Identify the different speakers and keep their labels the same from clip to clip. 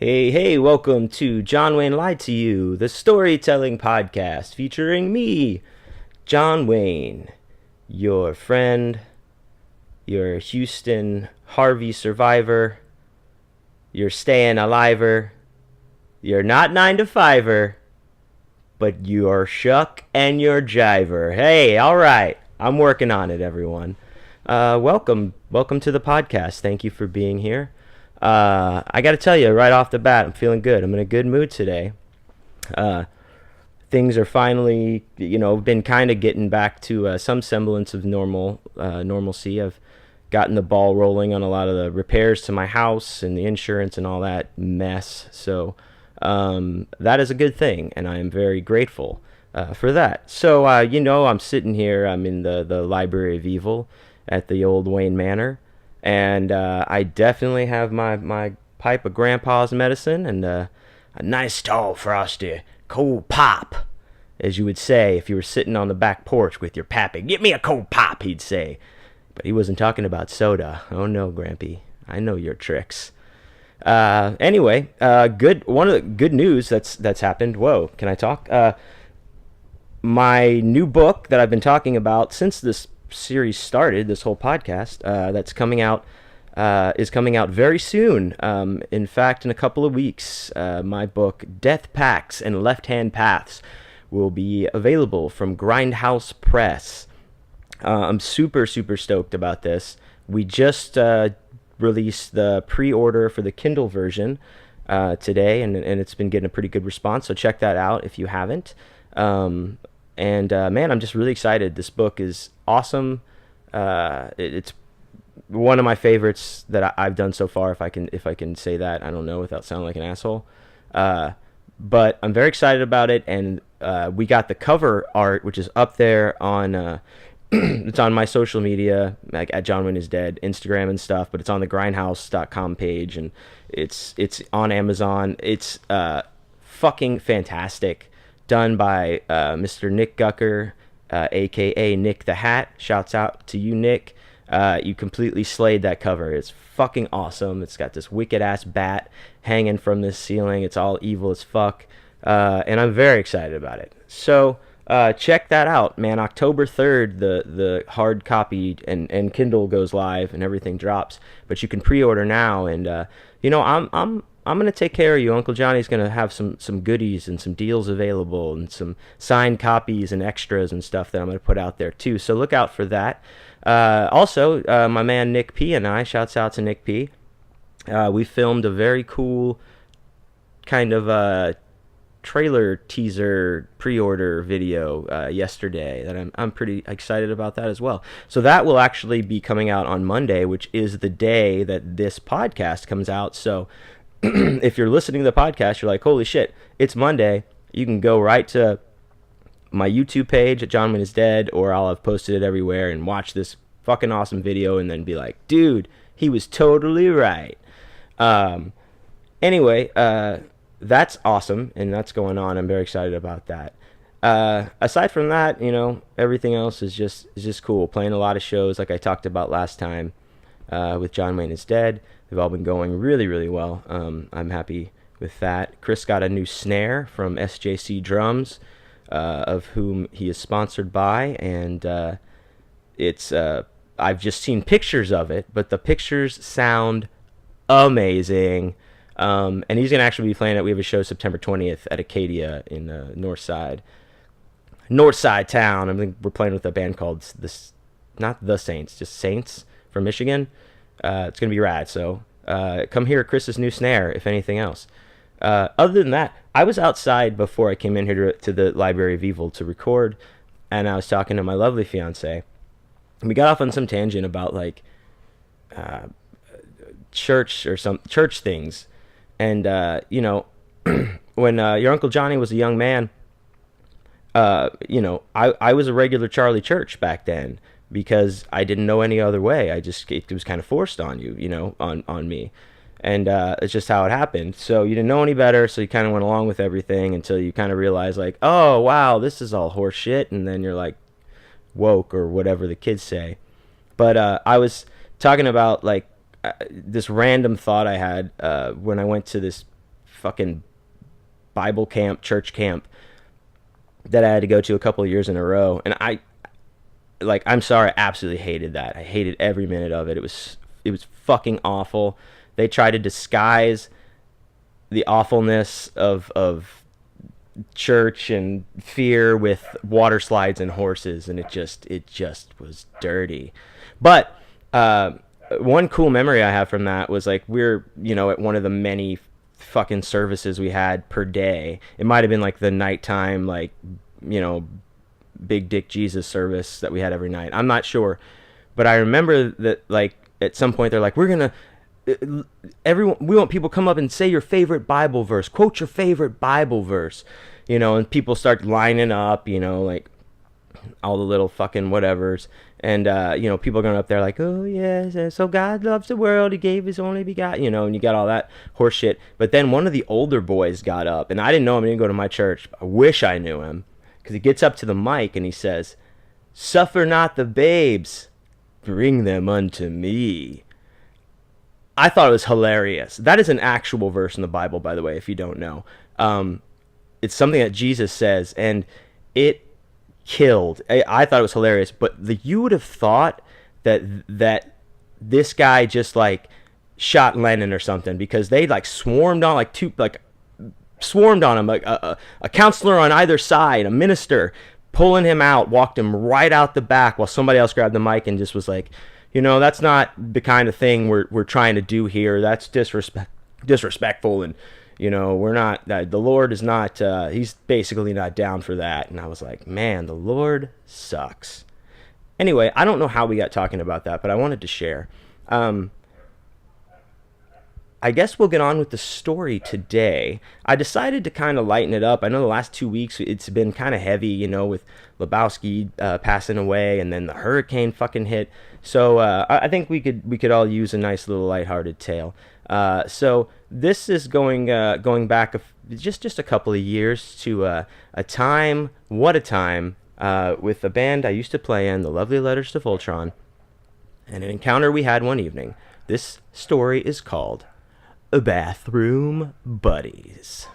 Speaker 1: Hey, welcome to John Wayne Lied to You, the storytelling podcast featuring me, John Wayne, your friend, your Houston Harvey survivor, your staying aliver, you're not 9 to 5er, but you're shuck and you're jiver. Hey, alright, I'm working on it, everyone. Welcome to the podcast. Thank you for being here. I got to tell you right off the bat, I'm feeling good. I'm in a good mood today. Things are finally, been kind of getting back to some semblance of normalcy. I've gotten the ball rolling on a lot of the repairs to my house and the insurance and all that mess. So that is a good thing, and I am very grateful for that. So, I'm sitting here. I'm in the Library of Evil at the old Wayne Manor. And I definitely have my pipe of Grandpa's medicine and a nice tall frosty cold pop, as you would say if you were sitting on the back porch with your pappy. Get me a cold pop, he'd say. But he wasn't talking about soda. Oh no, Grampy, I know your tricks. Anyway, one of the good news that's happened. Whoa, can I talk? My new book that I've been talking about since this series started, this whole podcast, that's coming out, is coming out very soon. In fact, in a couple of weeks, my book Death Packs and Left Hand Paths will be available from Grindhouse Press. I'm super stoked about this. We just released the pre-order for the Kindle version today, and it's been getting a pretty good response, so check that out if you haven't. Man, I'm just really excited. This book is awesome. It's one of my favorites that I've done so far, if I can say that. I don't know without sounding like an asshole. But I'm very excited about it, and we got the cover art, which is up there on it's on my social media, like at johnwayneisdead, Instagram and stuff, but it's on the grindhouse.com page, and it's on Amazon. It's fucking fantastic. Done by Mr. Nick Gucker, a.k.a. Nick the Hat. Shouts out to you, Nick. You completely slayed that cover. It's fucking awesome. It's got this wicked-ass bat hanging from this ceiling. It's all evil as fuck. And I'm very excited about it. So check that out, man. October 3rd, the hard copy and Kindle goes live and everything drops. But you can pre-order now. And, I'm going to take care of you. Uncle Johnny's going to have some goodies and some deals available and some signed copies and extras and stuff that I'm going to put out there too. So look out for that. Also, my man Nick P and I, shouts out to Nick P. We filmed a very cool kind of trailer teaser pre-order video yesterday that I'm pretty excited about that as well. So that will actually be coming out on Monday, which is the day that this podcast comes out. So if you're listening to the podcast, you're like, holy shit, it's Monday. You can go right to my YouTube page at John Wayne is Dead, or I'll have posted it everywhere, and watch this fucking awesome video and then be like, dude, he was totally right. Anyway, that's awesome, and that's going on. I'm very excited about that. Aside from that, everything else is just cool. Playing a lot of shows like I talked about last time with John Wayne is Dead. They've all been going really, really well. I'm happy with that. Chris got a new snare from SJC Drums, of whom he is sponsored by, and it's I've just seen pictures of it, but the pictures sound amazing. And he's going to actually be playing it. We have a show September 20th at Acadia in Northside town. I think we're playing with a band called not the Saints, just Saints from Michigan. It's going to be rad, so come hear Chris's new snare, if anything else. Other than that, I was outside before I came in here to the Library of Evil to record, and I was talking to my lovely fiance. And we got off on some tangent about, like, church or some church things. And, when your Uncle Johnny was a young man, I was a regular Charlie Church back then, because I didn't know any other way. It was kind of forced on you, on me. And it's just how it happened. So you didn't know any better, so you kind of went along with everything until you kind of realized, like, oh, wow, this is all horse shit. And then you're like, woke, or whatever the kids say. But I was talking about, like, this random thought I had when I went to this fucking Bible camp, church camp that I had to go to a couple of years in a row. And I'm sorry, I absolutely hated that. I hated every minute of it. It was fucking awful. They tried to disguise the awfulness of church and fear with water slides and horses, and it just was dirty. But one cool memory I have from that was like we're at one of the many fucking services we had per day. It might have been like the nighttime big dick Jesus service that we had every night. I'm not sure, but I remember that like at some point they're like, we want people to come up and say your favorite Bible verse, quote your favorite Bible verse, and people start lining up, like all the little fucking whatevers. And, people are going up there like, oh, yes, so God loves the world, he gave his only begotten, and you got all that horse shit. But then one of the older boys got up, and I didn't know him, he didn't go to my church. I wish I knew him, because he gets up to the mic and he says, suffer not the babes, bring them unto me. I thought it was hilarious. That is an actual verse in the Bible, by the way, if you don't know. It's something that Jesus says, and it killed. I thought it was hilarious, but you would have thought that this guy just like shot Lennon or something, because they like swarmed on swarmed on him, like a counselor on either side, a minister pulling him out, walked him right out the back while somebody else grabbed the mic and just was like, that's not the kind of thing we're trying to do here. That's disrespectful, and we're not, the Lord is not, he's basically not down for that. And I was like, man, the Lord sucks. Anyway, I don't know how we got talking about that, but I wanted to share. I guess we'll get on with the story today. I decided to kind of lighten it up. I know the last 2 weeks it's been kind of heavy, with Lebowski passing away, and then the hurricane fucking hit. So I think we could all use a nice little lighthearted tale. So this is going back just a couple of years to a time, what a time, with a band I used to play in, the Lovely Letters to Voltron, and an encounter we had one evening. This story is called Bathroom Buddies.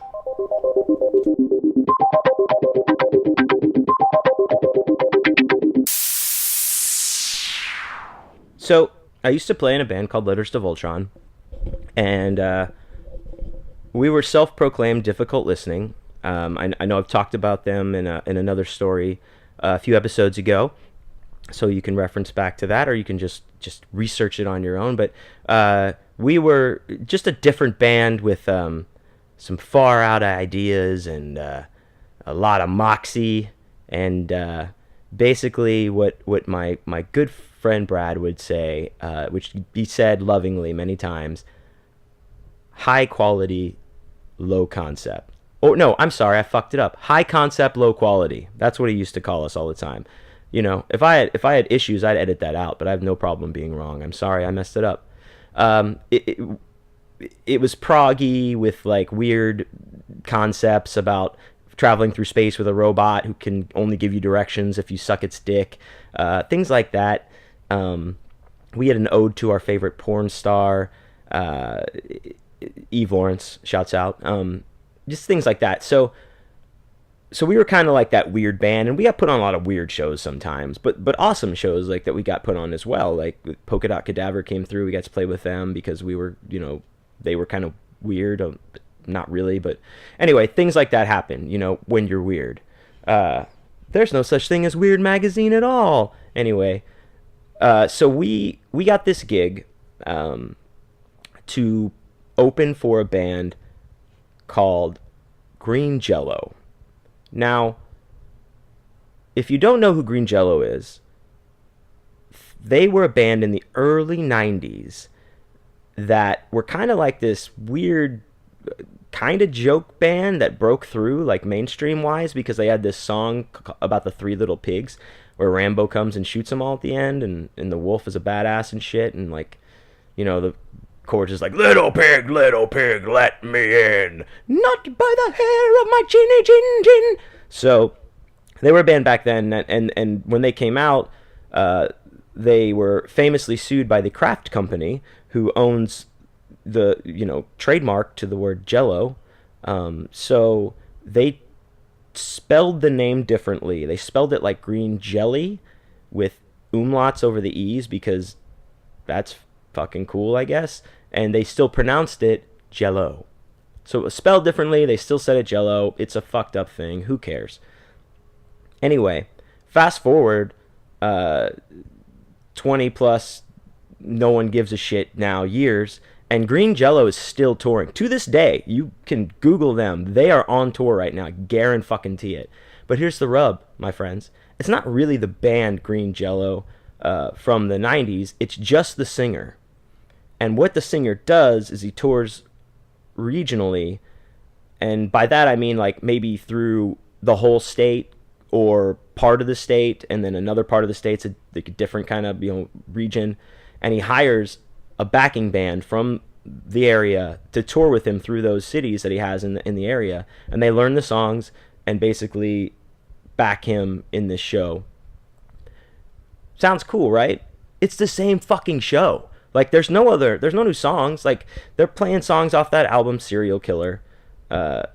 Speaker 1: So I used to play in a band called Letters to Voltron, and we were self-proclaimed difficult listening. I know I've talked about them in another story a few episodes ago, so you can reference back to that, or you can just research it on your own. But we were just a different band with some far out ideas and a lot of moxie, and basically what my good friend Brad would say, which he said lovingly many times, high quality, low concept. Oh no, I'm sorry, I fucked it up. High concept, low quality. That's what he used to call us all the time. If I had issues, I'd edit that out, but I have no problem being wrong. I'm sorry, I messed it up. It was proggy with like weird concepts about traveling through space with a robot who can only give you directions if you suck its dick, things like that. We had an ode to our favorite porn star, Eve Lawrence, shouts out, just things like that. So we were kind of like that weird band, and we got put on a lot of weird shows sometimes, but awesome shows like that we got put on as well. Like Polka Dot Cadaver came through, we got to play with them because we were, they were kind of weird, not really, but anyway, things like that happen, when you're weird. There's no such thing as Weird Magazine at all. Anyway, so we got this gig to open for a band called Green Jello. Now, if you don't know who Green Jello is, they were a band in the early 90s that were kind of like this weird kind of joke band that broke through like mainstream wise because they had this song about the three little pigs where Rambo comes and shoots them all at the end, and the wolf is a badass and shit, and like, the chorus is like, little pig, let me in, not by the hair of my chinny chin chin. So they were a band back then, and when they came out, they were famously sued by the Kraft company, who owns the trademark to the word Jello, So they spelled the name differently. They spelled it like green jelly with umlauts over the e's because that's fucking cool, I guess. And they still pronounced it Jello. So it was spelled differently. They still said it Jello. It's a fucked up thing. Who cares? Anyway, fast forward 20 plus, no one gives a shit now, years, and Green Jello is still touring. To this day, you can Google them. They are on tour right now. Guarantee it. But here's the rub, my friends. It's not really the band Green Jello from the 90s. It's just the singer. And what the singer does is he tours regionally. And by that I mean like maybe through the whole state or part of the state, and then another part of the state's a different kind of region, and he hires a backing band from the area to tour with him through those cities that he has in the area, and they learn the songs and basically back him in this show. Sounds cool, right? It's the same fucking show. Like there's no new songs. Like they're playing songs off that album Serial Killer,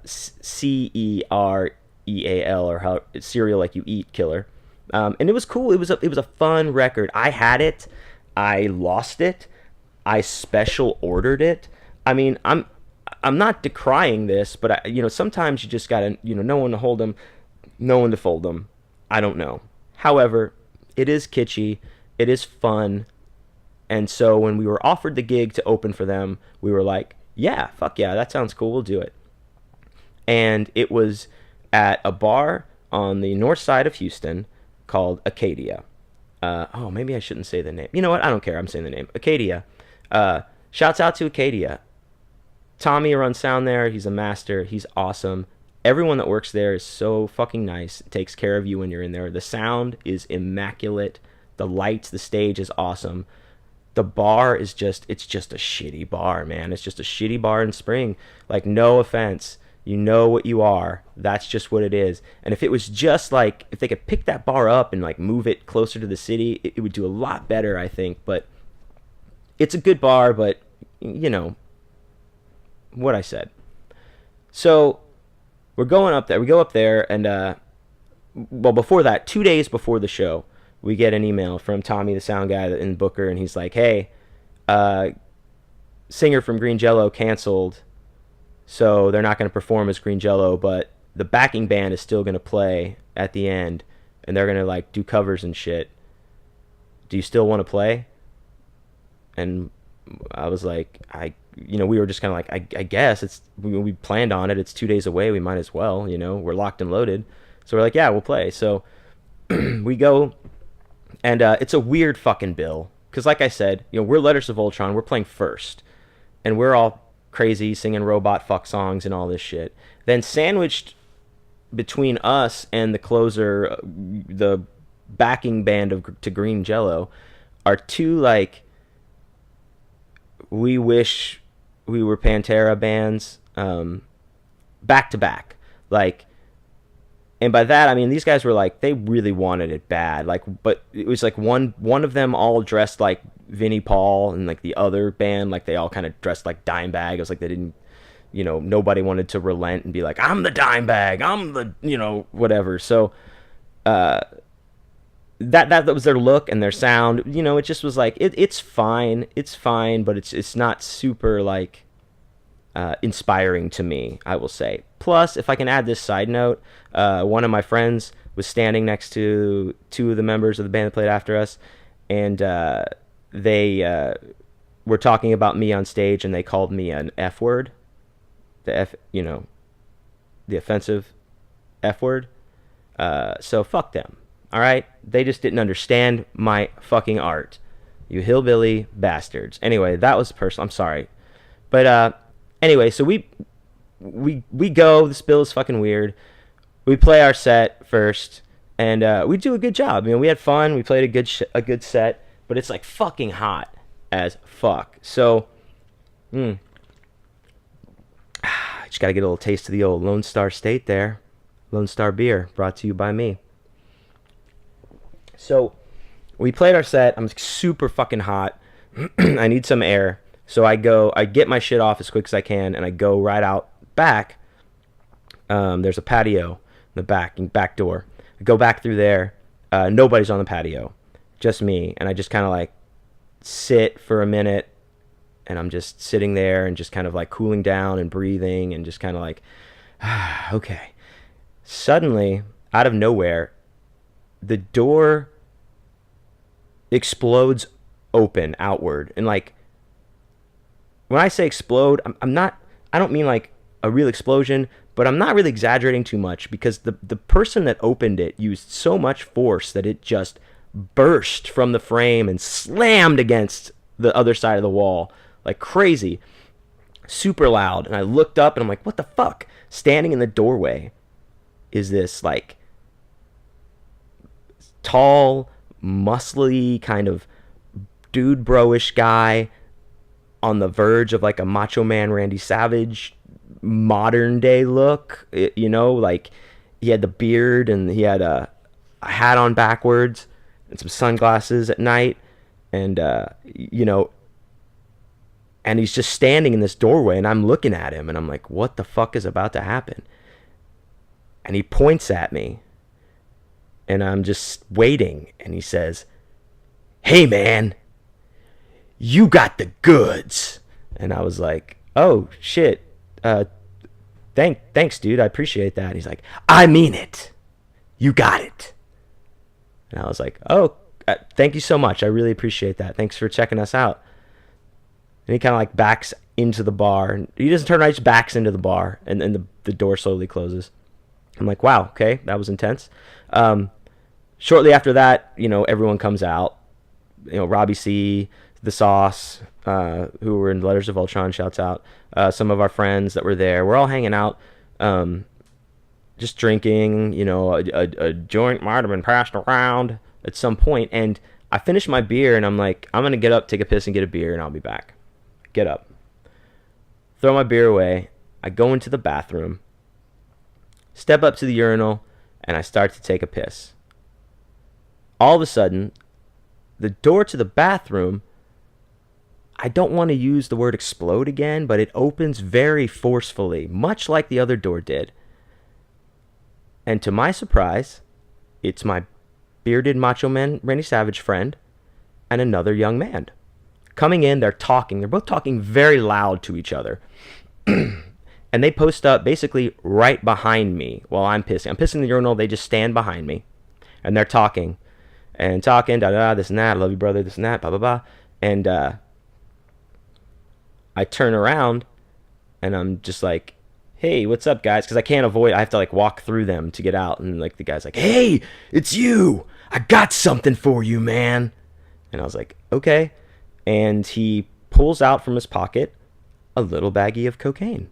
Speaker 1: Cereal, or how cereal like you eat killer. And it was cool. It was a fun record. I had it. I lost it. I special ordered it. I mean, I'm not decrying this, but sometimes you just gotta know when to hold them, know when to fold them. I don't know. However, it is kitschy. It is fun. And so when we were offered the gig to open for them, we were like, yeah, fuck yeah, that sounds cool. We'll do it. And it was at a bar on the north side of Houston called Acadia. Maybe I shouldn't say the name. You know what? I don't care. I'm saying the name. Acadia. Shouts out to Acadia. Tommy runs sound there. He's a master. He's awesome. Everyone that works there is so fucking nice. Takes care of you when you're in there. The sound is immaculate. The lights, the stage is awesome. The bar is it's just a shitty bar, man. It's just a shitty bar in Spring. Like, no offense. You know what you are. That's just what it is. And if it was just like, if they could pick that bar up and like move it closer to the city, it would do a lot better, I think. But it's a good bar, but what I said. So we're going up there. We go up there, and before that, 2 days before the show, we get an email from Tommy, the sound guy in Booker, and he's like, hey, singer from Green Jello canceled, so they're not going to perform as Green Jello, but the backing band is still going to play at the end, and they're going to like do covers and shit. Do you still want to play? And I was like, we were just kind of like, I guess we planned on it. It's 2 days away. We might as well, we're locked and loaded. So we're like, yeah, we'll play. So we go, and it's a weird fucking bill. Because like I said, we're Letters of Voltron. We're playing first. And we're all crazy singing robot fuck songs and all this shit. Then sandwiched between us and the closer, the backing band to Green Jello, are two like, we wish we were Pantera bands, back to back. Like, and by that I mean these guys were like, they really wanted it bad. Like, but it was like one of them all dressed like Vinnie Paul, and like the other band, like they all kind of dressed like Dimebag. It was like they didn't, nobody wanted to relent and be like, I'm the Dimebag, I'm the, whatever. So that was their look and their sound. It just was like, it's fine, but it's not super like inspiring to me, I will say. Plus, if I can add this side note, one of my friends was standing next to two of the members of the band that played after us, and they were talking about me on stage, and they called me an F word, the offensive F word. So fuck them. All right, they just didn't understand my fucking art. You hillbilly bastards. Anyway, that was personal. I'm sorry, but anyway, so we go. This bill is fucking weird. We play our set first, and we do a good job. We had fun. We played a good set, but it's like fucking hot as fuck. So, just gotta get a little taste of the old Lone Star State there. Lone Star beer, brought to you by me. So we played our set. I'm super fucking hot. I need some air. So I get my shit off as quick as I can, and I go right out back There's a patio in the back door. I go back through there. Nobody's on the patio, just me. And I just kind of like sit for a minute, and I'm just sitting there and just kind of like cooling down and breathing and just kind of like, okay. Suddenly, out of nowhere, the door explodes open outward. And like, when I say explode, I don't mean like a real explosion, but I'm not really exaggerating too much, because the person that opened it used so much force that it just burst from the frame and slammed against the other side of the wall like crazy, super loud. And I looked up and I'm like, what the fuck? Standing in the doorway is this like tall, muscly kind of dude bro-ish guy on the verge of like a Macho Man Randy Savage modern day look. Like he had the beard and he had a hat on backwards and some sunglasses at night, and and he's just standing in this doorway, and I'm looking at him and I'm like, what the fuck is about to happen? And he points at me, and I'm just waiting, and he says, hey man, you got the goods. And I was like, oh shit, thanks dude, I appreciate that. And he's like, I mean it, you got it. And I was like, oh, thank you so much, I really appreciate that, thanks for checking us out. And he kind of like backs into the bar, and he doesn't turn right, he just backs into the bar, and then the door slowly closes. I'm like, wow, okay, that was intense. Shortly after that, everyone comes out. Robbie C, the Sauce, who were in Letters of Ultron, shouts out. Some of our friends that were there. We're all hanging out, just drinking. A joint might have been passed around at some point, and I finished my beer, and I'm like, I'm gonna get up, take a piss, and get a beer, and I'll be back. Get up, throw my beer away. I go into the bathroom, step up to the urinal, and I start to take a piss. All of a sudden, the door to the bathroom, I don't want to use the word explode again, but it opens very forcefully, much like the other door did. And to my surprise, it's my bearded Macho Man Randy Savage friend and another young man. Coming in, they're talking. They're both talking very loud to each other. And they post up basically right behind me while I'm pissing. I'm pissing in the urinal. They just stand behind me. And they're talking. And talking, da-da, this and that. I love you, brother, this and that, blah, blah, blah. And I turn around, and I'm just like, hey, what's up, guys? Because I have to like walk through them to get out. And like the guy's like, hey, it's you. I got something for you, man. And I was like, okay. And he pulls out from his pocket a little baggie of cocaine.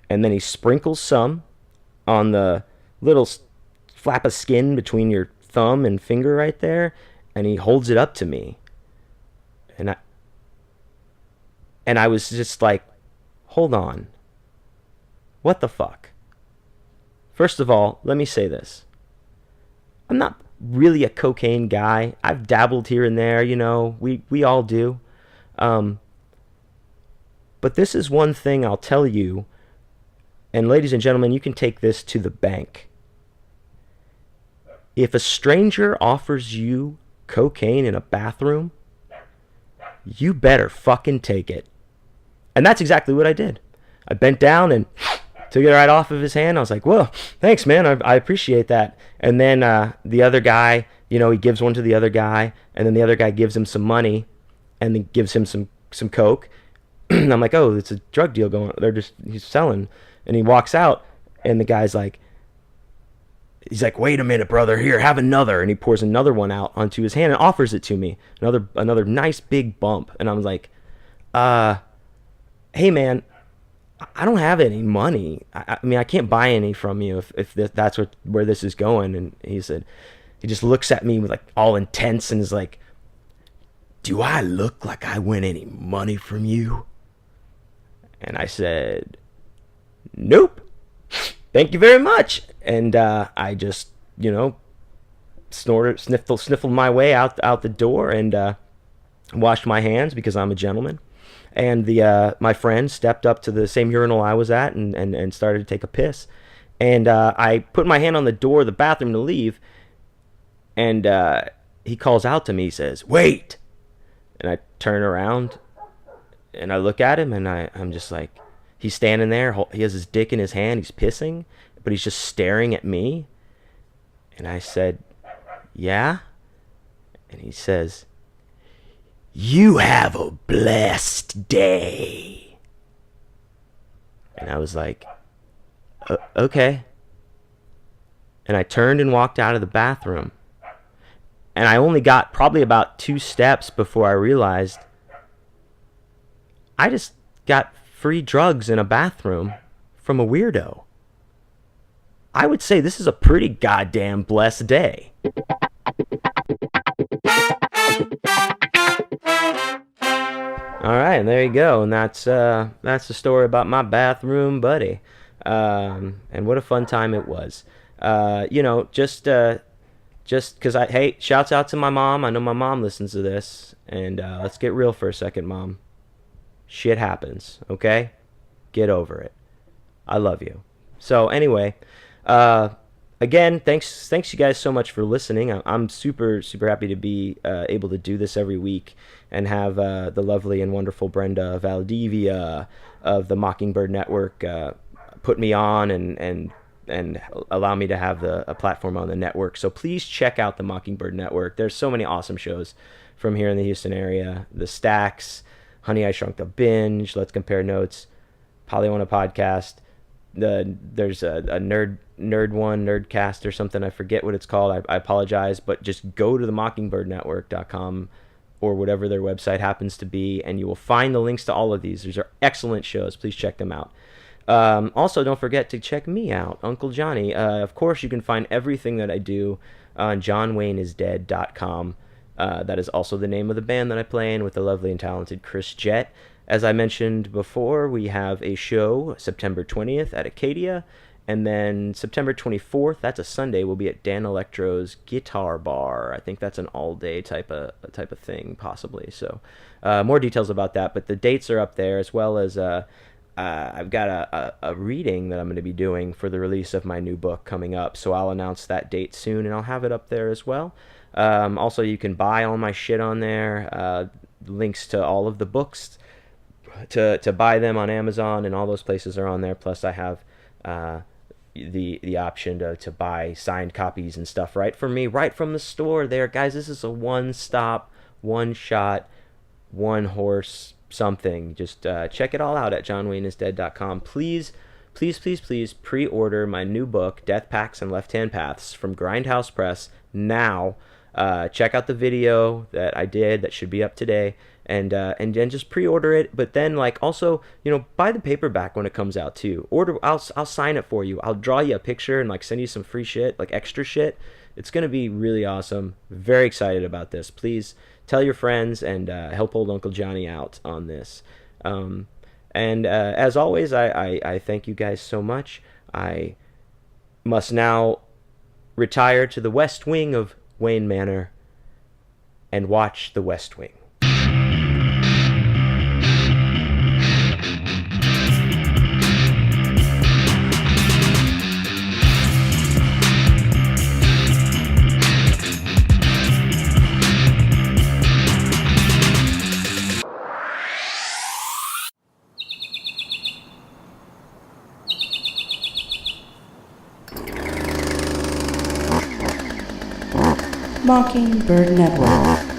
Speaker 1: And then he sprinkles some on the little flap of skin between your thumb and finger right there, and he holds it up to me. And I was just like, hold on. What the fuck? First of all, let me say this. I'm not really a cocaine guy. I've dabbled here and there, we all do. But this is one thing I'll tell you, and ladies and gentlemen, you can take this to the bank. If a stranger offers you cocaine in a bathroom, you better fucking take it. And that's exactly what I did. I bent down and took it right off of his hand. I was like, whoa, thanks, man. I appreciate that. And then the other guy, he gives one to the other guy, and then the other guy gives him some money and then gives him some coke. And I'm like, oh, it's a drug deal going on. He's selling. And he walks out, and the guy's like, he's like, wait a minute, brother, here, have another. And he pours another one out onto his hand and offers it to me. Another nice big bump. And I was like, hey, man, I don't have any money. I mean, I can't buy any from you if that's where this is going. And he just looks at me with like all intense and is like, do I look like I win any money from you? And I said, nope. Thank you very much. And I just, sniffled my way out the door and washed my hands because I'm a gentleman. And my friend stepped up to the same urinal I was at and started to take a piss. And I put my hand on the door of the bathroom to leave, and he calls out to me. He says, "Wait!" And I turn around, and I look at him, and I'm just like, he's standing there. He has his dick in his hand. He's pissing, but he's just staring at me. And I said, "Yeah?" And he says, "You have a blessed day." And I was like, "Okay." And I turned and walked out of the bathroom. And I only got probably about 2 steps before I realized I just got free drugs in a bathroom from a weirdo. I would say this is a pretty goddamn blessed day. All right, and there you go, and that's the story about my bathroom buddy, and what a fun time it was. Just because hey, shouts out to my mom. I know my mom listens to this, and let's get real for a second, Mom. Shit happens, okay? Get over it. I love you. So anyway, again, thanks you guys so much for listening. I'm super happy to be able to do this every week and have the lovely and wonderful Brenda Valdivia of the Mockingbird Network put me on and allow me to have a platform on the network. So please check out the Mockingbird Network. There's so many awesome shows from here in the Houston area. The Stacks, Honey, I Shrunk the Binge, Let's Compare Notes, Polywana Podcast. There's a Nerdcast or something. I forget what it's called. I apologize, but just go to the mockingbirdnetwork.com or whatever their website happens to be, and you will find the links to all of these. These are excellent shows. Please check them out. Also, don't forget to check me out, Uncle Johnny. Of course, you can find everything that I do on johnwayneisdead.com. That is also the name of the band that I play in with the lovely and talented Chris Jett. As I mentioned before, we have a show September 20th at Acadia, and then September 24th, that's a Sunday, we'll be at Dan Electro's Guitar Bar. I think that's an all-day type of thing, possibly. So more details about that, but the dates are up there, as well as I've got a reading that I'm going to be doing for the release of my new book coming up, so I'll announce that date soon, and I'll have it up there as well. Also, you can buy all my shit on there, links to all of the books to buy them on Amazon, and all those places are on there. Plus, I have the option to buy signed copies and stuff right from me, right from the store there. Guys, this is a one-stop, one-shot, one-horse something. Just check it all out at johnwayneisdead.com. Please pre-order my new book, Death Packs and Left-Hand Paths, from Grindhouse Press now. Check out the video that I did that should be up today, and then just pre-order it. But then, like, also, buy the paperback when it comes out too. I'll sign it for you. I'll draw you a picture and like send you some free shit, like extra shit. It's gonna be really awesome. Very excited about this. Please tell your friends and help old Uncle Johnny out on this. And as always, I thank you guys so much. I must now retire to the West Wing of Wayne Manor and watch The West Wing.
Speaker 2: Mockingbird Network.